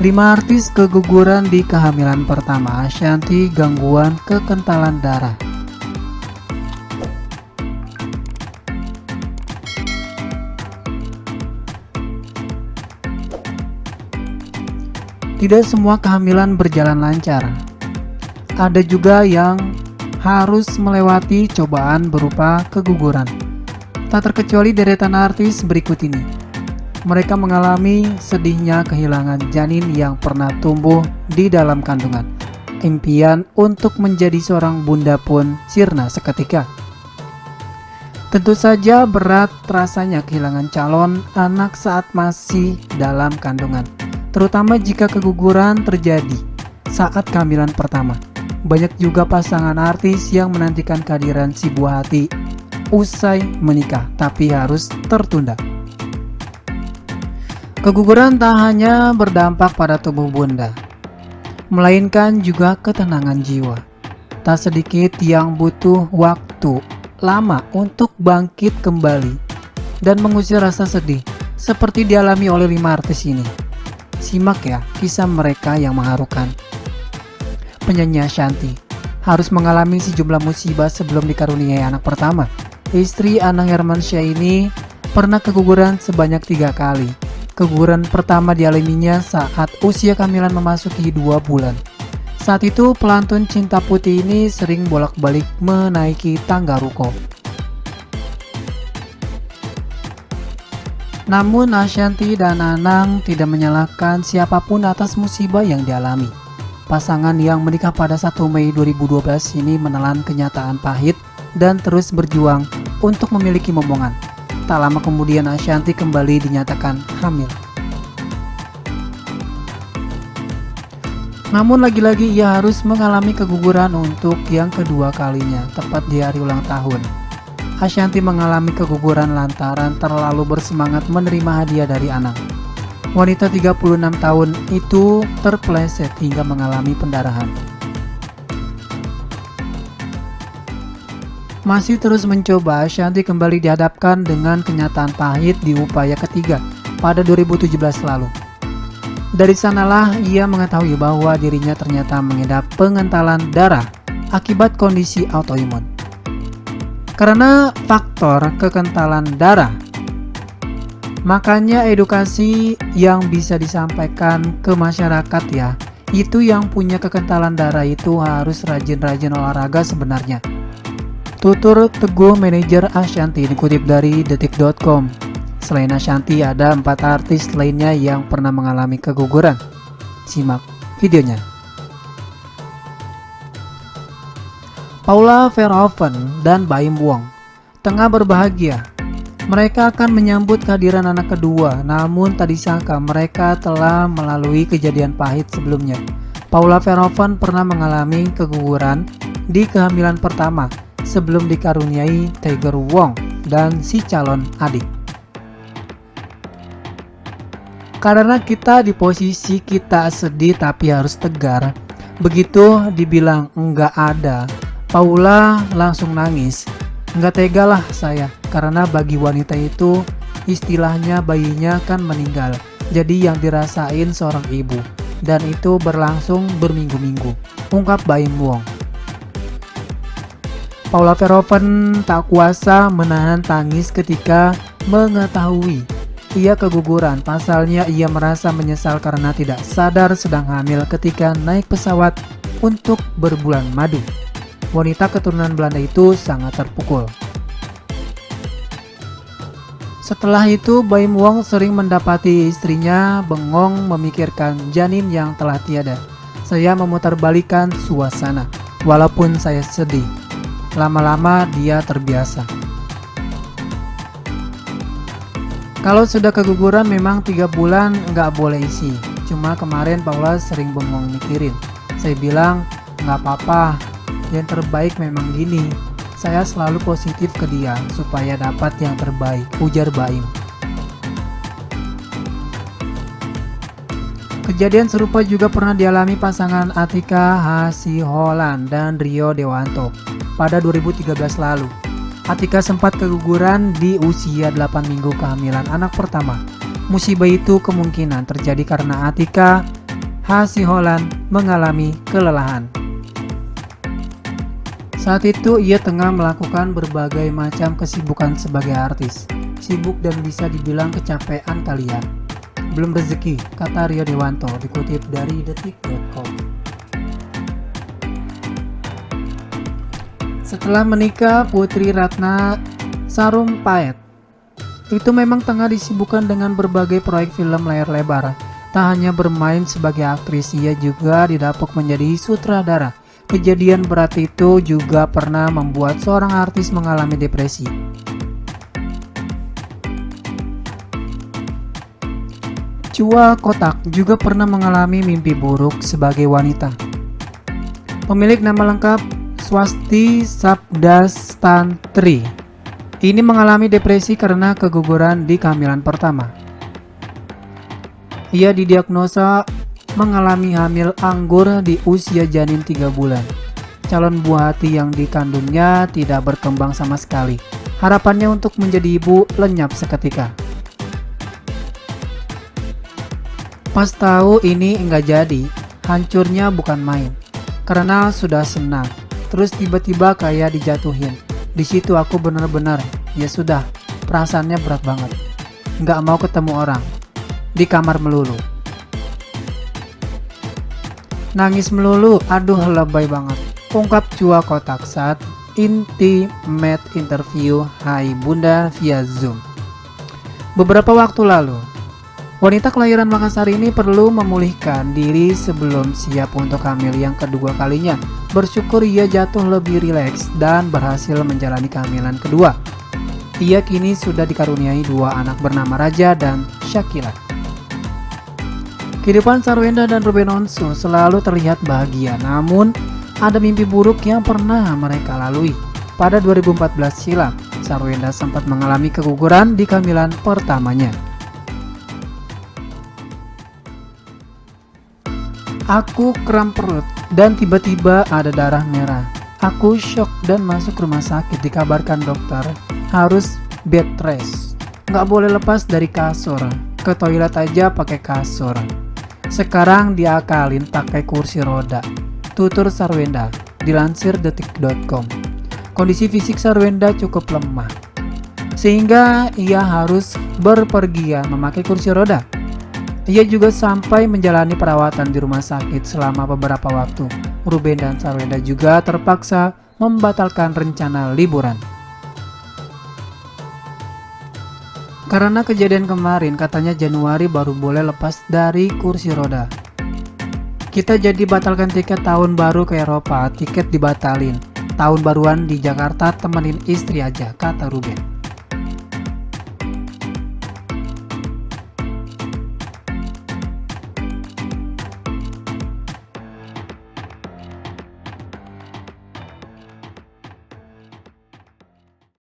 5 artis keguguran di kehamilan pertama. Ashanty gangguan kekentalan darah. Tidak semua kehamilan berjalan lancar. Ada juga yang harus melewati cobaan berupa keguguran. Tak terkecuali deretan artis berikut ini. Mereka mengalami sedihnya kehilangan janin yang pernah tumbuh di dalam kandungan. Impian untuk menjadi seorang bunda pun sirna seketika. Tentu saja berat rasanya kehilangan calon anak saat masih dalam kandungan, terutama jika keguguran terjadi saat kehamilan pertama. Banyak juga pasangan artis yang menantikan kehadiran si buah hati usai menikah, tapi harus tertunda. Keguguran tak hanya berdampak pada tubuh bunda, melainkan juga ketenangan jiwa. Tak sedikit yang butuh waktu lama untuk bangkit kembali dan mengusir rasa sedih, seperti dialami oleh 5 artis ini. Simak ya kisah mereka yang mengharukan. Penyanyi Ashanty harus mengalami sejumlah musibah sebelum dikaruniai anak pertama. Istri Anang Hermansyah ini pernah keguguran sebanyak 3 kali. Keguguran pertama dialaminya saat usia kehamilan memasuki 2 bulan. Saat itu pelantun Cinta Putih ini sering bolak-balik menaiki tangga ruko. Namun Ashanty dan Anang tidak menyalahkan siapapun atas musibah yang dialami. Pasangan yang menikah pada 1 Mei 2012 ini menelan kenyataan pahit dan terus berjuang untuk memiliki momongan. Tak lama kemudian Ashanty kembali dinyatakan hamil. Namun lagi-lagi ia harus mengalami keguguran untuk yang kedua kalinya, tepat di hari ulang tahun. Ashanty mengalami keguguran lantaran terlalu bersemangat menerima hadiah dari Anang. Wanita 36 tahun itu terpeleset hingga mengalami pendarahan. Masih terus mencoba, Ashanty kembali dihadapkan dengan kenyataan pahit di upaya ketiga pada 2017 lalu. Dari sanalah ia mengetahui bahwa dirinya ternyata mengidap pengentalan darah akibat kondisi autoimun. Karena faktor kekentalan darah, makanya edukasi yang bisa disampaikan ke masyarakat ya, itu yang punya kekentalan darah itu harus rajin-rajin olahraga sebenarnya. Tutur Teguh, manajer Ashanty, dikutip dari detik.com. Selain Ashanty, ada 4 artis lainnya yang pernah mengalami keguguran. Simak videonya. Paula Verhoeven dan Baim Wong tengah berbahagia. Mereka akan menyambut kehadiran anak kedua, namun tak disangka mereka telah melalui kejadian pahit sebelumnya. Paula Verhoeven pernah mengalami keguguran di kehamilan pertama sebelum dikaruniai Tiger Wong dan si calon adik. Karena kita di posisi kita sedih tapi harus tegar, begitu dibilang enggak ada, Paula langsung nangis. Enggak tegalah saya, karena bagi wanita itu istilahnya bayinya kan meninggal, jadi yang dirasain seorang ibu, dan itu berlangsung berminggu-minggu, ungkap Baim Wong. Paula Verhoeven tak kuasa menahan tangis ketika mengetahui ia keguguran. Pasalnya ia merasa menyesal karena tidak sadar sedang hamil ketika naik pesawat untuk berbulan madu. Wanita keturunan Belanda itu sangat terpukul. Setelah itu Baim Wong sering mendapati istrinya bengong memikirkan janin yang telah tiada. Saya memutarbalikkan suasana, walaupun saya sedih. Lama-lama dia terbiasa. Kalau sudah keguguran memang 3 bulan nggak boleh isi. Cuma kemarin Paula sering bengong mikirin. Saya bilang nggak apa-apa, yang terbaik memang gini. Saya selalu positif ke dia supaya dapat yang terbaik, ujar Baim. Kejadian serupa juga pernah dialami pasangan Atika Hasiholan dan Rio Dewanto pada 2013 lalu. Atika sempat keguguran di usia 8 minggu kehamilan anak pertama. Musibah itu kemungkinan terjadi karena Atika Hasiholan mengalami kelelahan. Saat itu ia tengah melakukan berbagai macam kesibukan sebagai artis. Sibuk dan bisa dibilang kecapean kali ya. Belum rezeki, kata Rio Dewanto, dikutip dari detik.com. Setelah menikah, Putri Ratna Sarumpait itu memang tengah disibukkan dengan berbagai proyek film layar lebar. Tak hanya bermain sebagai aktris, ia juga didapuk menjadi sutradara. Kejadian berat itu juga pernah membuat seorang artis mengalami depresi. Chua Kotak juga pernah mengalami mimpi buruk sebagai wanita. Pemilik nama lengkap Swasti Sabdastantri ini mengalami depresi karena keguguran di kehamilan pertama. Ia didiagnosa mengalami hamil anggur di usia janin 3 bulan. Calon buah hati yang dikandungnya tidak berkembang sama sekali. Harapannya untuk menjadi ibu lenyap seketika. Pas tahu ini enggak jadi, hancurnya bukan main. Karena sudah senang, terus tiba-tiba kayak dijatuhin. Di situ aku benar-benar, ya sudah, perasaannya berat banget. Enggak mau ketemu orang, di kamar melulu. Nangis melulu, aduh lebay banget, ungkap Chua Kotak saat intimate interview Hai Bunda via Zoom beberapa waktu lalu. Wanita kelahiran Makassar ini perlu memulihkan diri sebelum siap untuk hamil yang kedua kalinya. Bersyukur ia jatuh lebih rileks dan berhasil menjalani kehamilan kedua. Ia kini sudah dikaruniai 2 anak bernama Raja dan Shakila. Kehidupan Sarwenda dan Ruben Onsu selalu terlihat bahagia, namun ada mimpi buruk yang pernah mereka lalui. Pada 2014 silam, Sarwenda sempat mengalami keguguran di kehamilan pertamanya. Aku kram perut dan tiba-tiba ada darah merah. Aku shock dan masuk rumah sakit, dikabarkan dokter harus bed rest. Nggak boleh lepas dari kasur, ke toilet aja pakai kasur. Sekarang diakalin pakai kursi roda, tutur Sarwenda, dilansir detik.com. Kondisi fisik Sarwenda cukup lemah, sehingga ia harus berpergian memakai kursi roda. Ia juga sampai menjalani perawatan di rumah sakit selama beberapa waktu. Ruben dan Sarwenda juga terpaksa membatalkan rencana liburan. Karena kejadian kemarin, katanya Januari baru boleh lepas dari kursi roda. Kita jadi batalkan tiket tahun baru ke Eropa, tiket dibatalin. Tahun baruan di Jakarta temenin istri aja, kata Ruben.